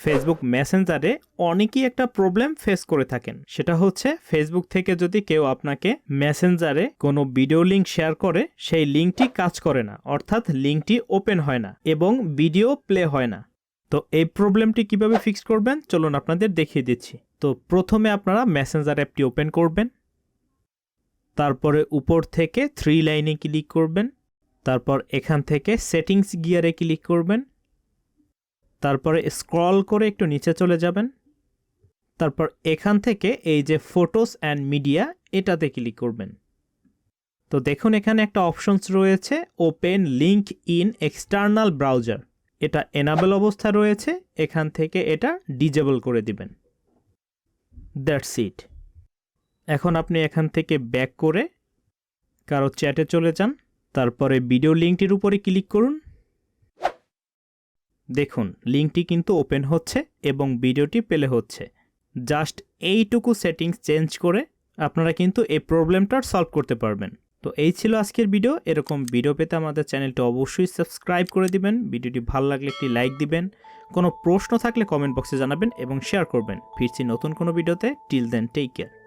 Facebook মেসেঞ্জারে অনেকেই একটা প্রবলেম ফেস করে থাকেন, সেটা হচ্ছে ফেসবুক থেকে যদি কেউ আপনাকে মেসেঞ্জারে কোনো ভিডিও লিঙ্ক শেয়ার করে, সেই লিঙ্কটি কাজ করে না, অর্থাৎ লিঙ্কটি ওপেন হয় না এবং ভিডিও প্লে হয় না। তো এই প্রবলেমটি কিভাবে ফিক্স করবেন চলুন আপনাদের দেখিয়ে দিচ্ছি। তো প্রথমে আপনারা মেসেঞ্জার অ্যাপটি ওপেন করবেন, তারপরে উপর থেকে 3 লাইনে ক্লিক করবেন, তারপর এখান থেকে সেটিংস গিয়ারে ক্লিক করবেন, তারপরে স্ক্রল করে একটু নিচে চলে যাবেন, তারপর এখান থেকে এই যে ফটোস অ্যান্ড মিডিয়া এটাতে ক্লিক করবেন। তো দেখুন এখানে একটা অপশনস রয়েছে open link in external browser, এটা এনাবেল অবস্থা রয়েছে, এখান থেকে এটা ডিজেবল করে দিবেন। That's it. এখন আপনি এখান থেকে ব্যাক করে কারো চ্যাটে চলে যান, তারপরে ভিডিও লিঙ্কটির উপরে ক্লিক করুন। দেখুন লিঙ্কটি কিন্তু ওপেন হচ্ছে এবং ভিডিওটি প্লে হচ্ছে। জাস্ট এইটুকু সেটিংস চেঞ্জ করে আপনারা কিন্তু এই প্রবলেমটার সলভ করতে পারবেন। তো এই ছিল আজকের ভিডিও। এরকম ভিডিও পেতে আমাদের চ্যানেলটি অবশ্যই সাবস্ক্রাইব করে দিবেন, ভিডিওটি ভালো লাগলে একটি লাইক দিবেন, কোনো প্রশ্ন থাকলে কমেন্ট বক্সে জানাবেন এবং শেয়ার করবেন। ফিরছি নতুন কোনো ভিডিওতে। Till then take care.